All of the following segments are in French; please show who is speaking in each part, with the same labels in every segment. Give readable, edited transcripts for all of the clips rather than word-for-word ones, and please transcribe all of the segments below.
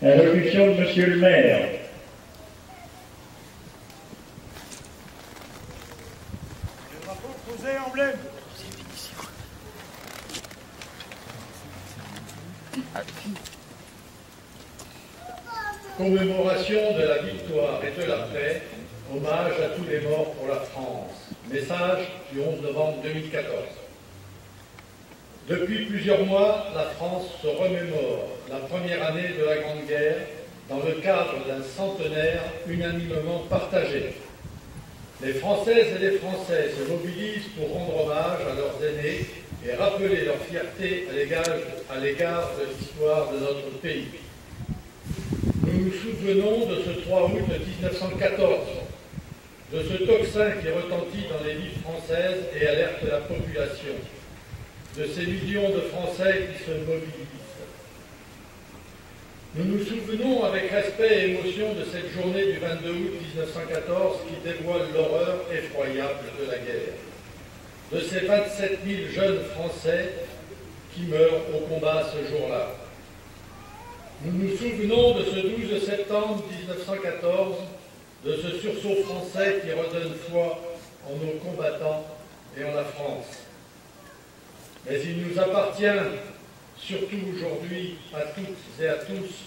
Speaker 1: Allocution de Monsieur le maire.
Speaker 2: Le drapeau posé, emblème.
Speaker 3: Commémoration de la victoire et de la paix, hommage à tous les morts pour la France. Message du 11 novembre 2014. Depuis plusieurs mois, la France se remémore la première année de la Grande Guerre dans le cadre d'un centenaire unanimement partagé. Les Françaises et les Français se mobilisent pour rendre hommage à leurs aînés et rappeler leur fierté à l'égard de l'histoire de notre pays. Nous nous souvenons de ce 3 août 1914, de ce tocsin qui retentit dans les villes françaises et alerte la population, de ces millions de Français qui se mobilisent. Nous nous souvenons avec respect et émotion de cette journée du 22 août 1914 qui dévoile l'horreur effroyable de la guerre, de ces 27 000 jeunes Français qui meurent au combat ce jour-là. Nous nous souvenons de ce 12 septembre 1914, de ce sursaut français qui redonne foi en nos combattants et en la France. Mais il nous appartient, surtout aujourd'hui, à toutes et à tous,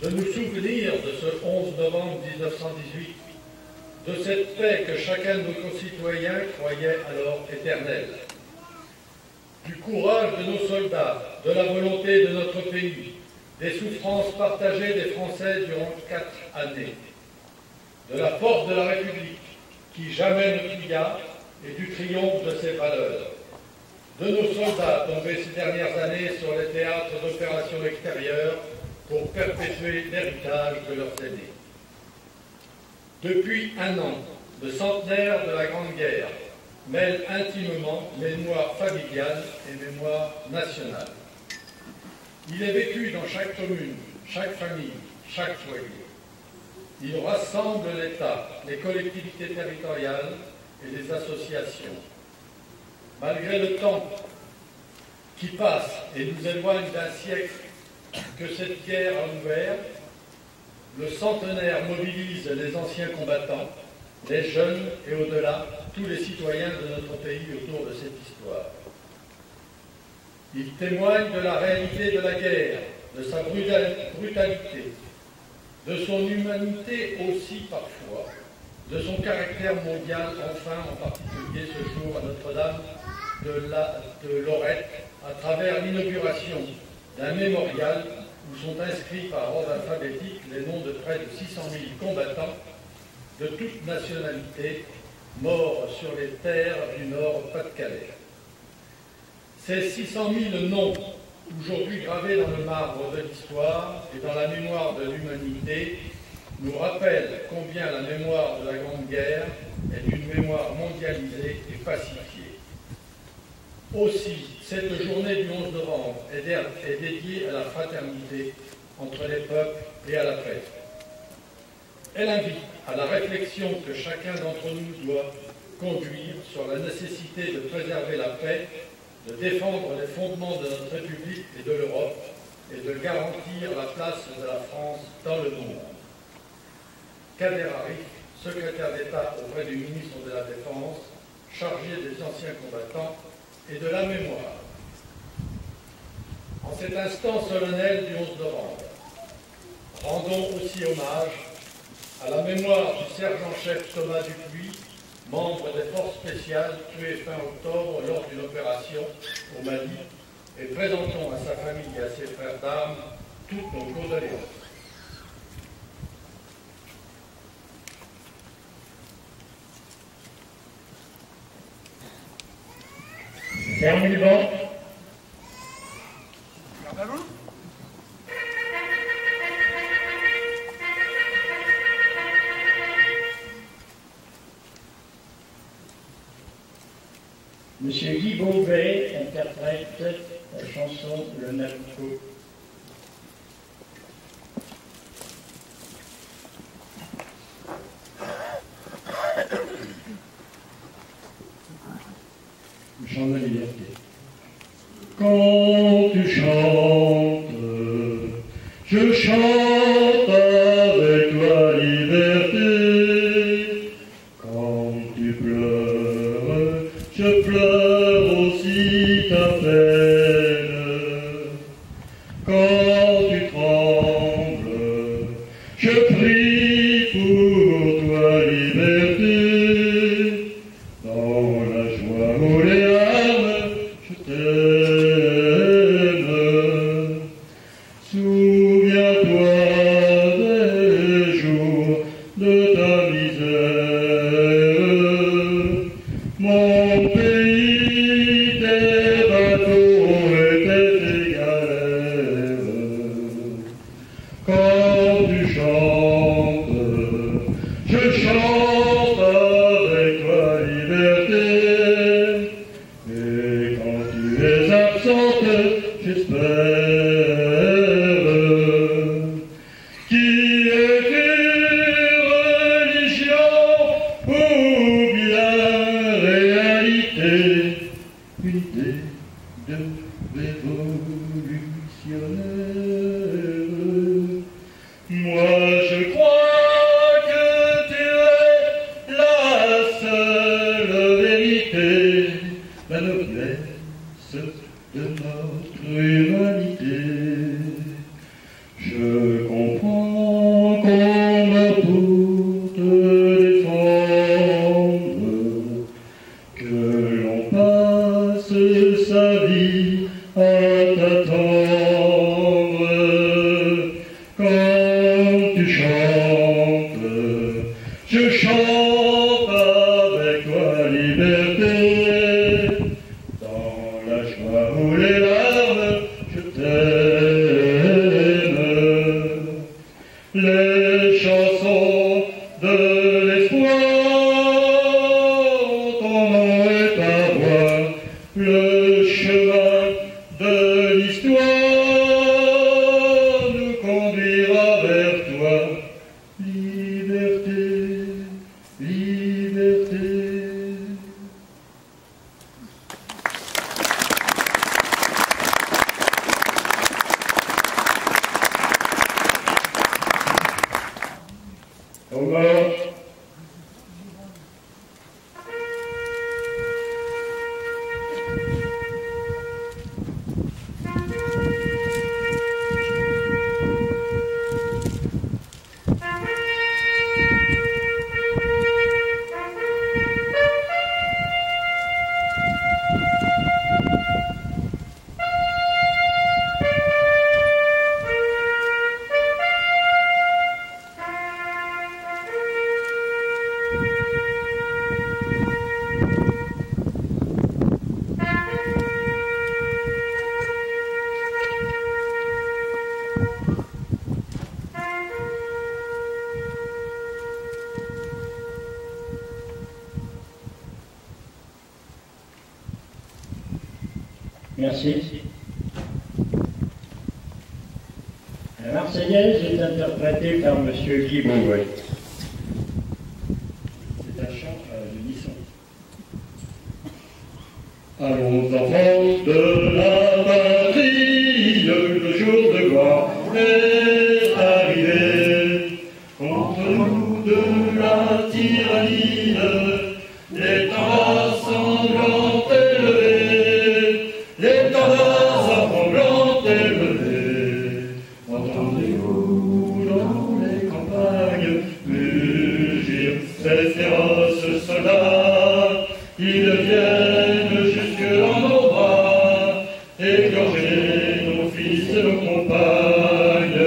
Speaker 3: de nous souvenir de ce 11 novembre 1918, de cette paix que chacun de nos concitoyens croyait alors éternelle, du courage de nos soldats, de la volonté de notre pays, des souffrances partagées des Français durant 4 années, de la force de la République qui jamais ne plia et du triomphe de ses valeurs, de nos soldats tombés ces dernières années sur les théâtres d'opérations extérieures pour perpétuer l'héritage de leurs aînés. Depuis un an, le centenaire de la Grande Guerre mêle intimement mémoire familiale et mémoire nationale. Il est vécu dans chaque commune, chaque famille, chaque foyer. Il rassemble l'État, les collectivités territoriales et les associations. Malgré le temps qui passe et nous éloigne d'un siècle que cette guerre a ouvert, le centenaire mobilise les anciens combattants, les jeunes et au-delà, tous les citoyens de notre pays autour de cette histoire. Il témoigne de la réalité de la guerre, de sa brutalité, de son humanité aussi parfois, de son caractère mondial enfin, en particulier ce jour à Notre-Dame de Lorette, à travers l'inauguration d'un mémorial où sont inscrits par ordre alphabétique les noms de près de 600 000 combattants de toutes nationalités morts sur les terres du Nord-Pas-de-Calais. Ces 600 000 noms, aujourd'hui gravés dans le marbre de l'histoire et dans la mémoire de l'humanité, nous rappellent combien la mémoire de la Grande Guerre est une mémoire mondialisée et pacifiée. Aussi, cette journée du 11 novembre est dédiée à la fraternité entre les peuples et à la paix. Elle invite à la réflexion que chacun d'entre nous doit conduire sur la nécessité de préserver la paix, de défendre les fondements de notre République et de l'Europe et de garantir la place de la France dans le monde. Kader Arif, secrétaire d'État auprès du ministre de la Défense, chargé des anciens combattants et de la mémoire. En cet instant solennel du 11 novembre, rendons aussi hommage à la mémoire du sergent-chef Thomas Dupuis, membre des forces spéciales tué fin octobre lors d'une opération au Mali, et présentons à sa famille et à ses frères d'armes toutes nos condoléances.
Speaker 1: Fermez le banc.
Speaker 2: Garde à vous.
Speaker 1: Monsieur Guy Beauvais interprète la chanson Le Nabucco. Le chant de la liberté. Quand tu chantes, je chante.
Speaker 4: qui était religion ou bien réalité, une idée de révolutionnaire. Moi je crois que tu es la seule vérité, la noblesse de notre humanité. Je comprends qu'on a pour te défendre, que l'on passe sa vie à t'attendre. Quand tu chantes, je chante avec toi liberté. Dans la joie ou les larmes, je t'aime. Les chansons de l'espoir, ton nom est ta voix, le chemin de l'histoire nous conduira vers toi. Liberté, liberté. Au revoir.
Speaker 1: Merci. La Marseillaise est interprétée par M. Guy Beauvais. C'est un chant à l'unisson.
Speaker 4: Allons enfants de la patrie, le jour de gloire est arrivé. Contre nous de la tyrannie, l'État sanglant élevé, l'État sanglant élevé. Entendez-vous dans les campagnes mugir ces féroces soldats, ils viennent jusque dans nos bras, égorger nos fils et nos compagnes.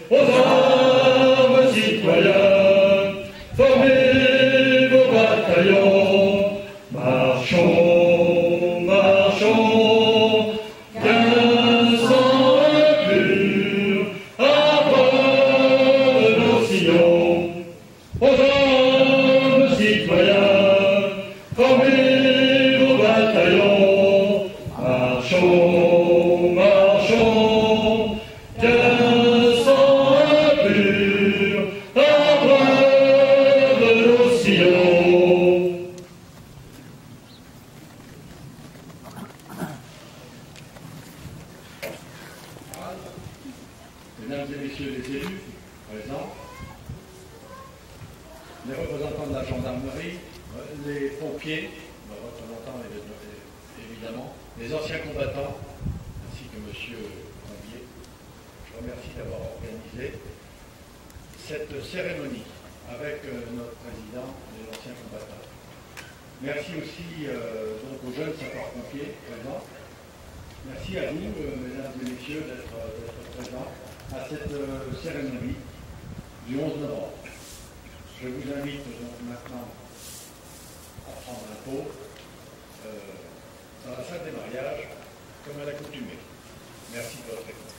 Speaker 4: Aux armes, citoyens, formez vos bataillons, marchons, marchons, d'un sang impur, à bord de nos sillons. Aux armes, citoyens, formez vos bataillons, marchons, marchons, d'un sang impur, à bord de nos sillons.
Speaker 3: Mesdames et messieurs les élus présents, les représentants de la gendarmerie, les pompiers, les représentants évidemment, les anciens combattants, ainsi que monsieur Combier, je remercie d'avoir organisé cette cérémonie avec notre président et les anciens combattants. Merci aussi donc aux jeunes sapeurs-pompiers présents. Merci à vous, mesdames et messieurs, d'être présents à cette cérémonie du 11 novembre. Je vous invite donc maintenant à prendre un pot dans la salle des mariages, comme à l'accoutumée. Merci de votre écoute.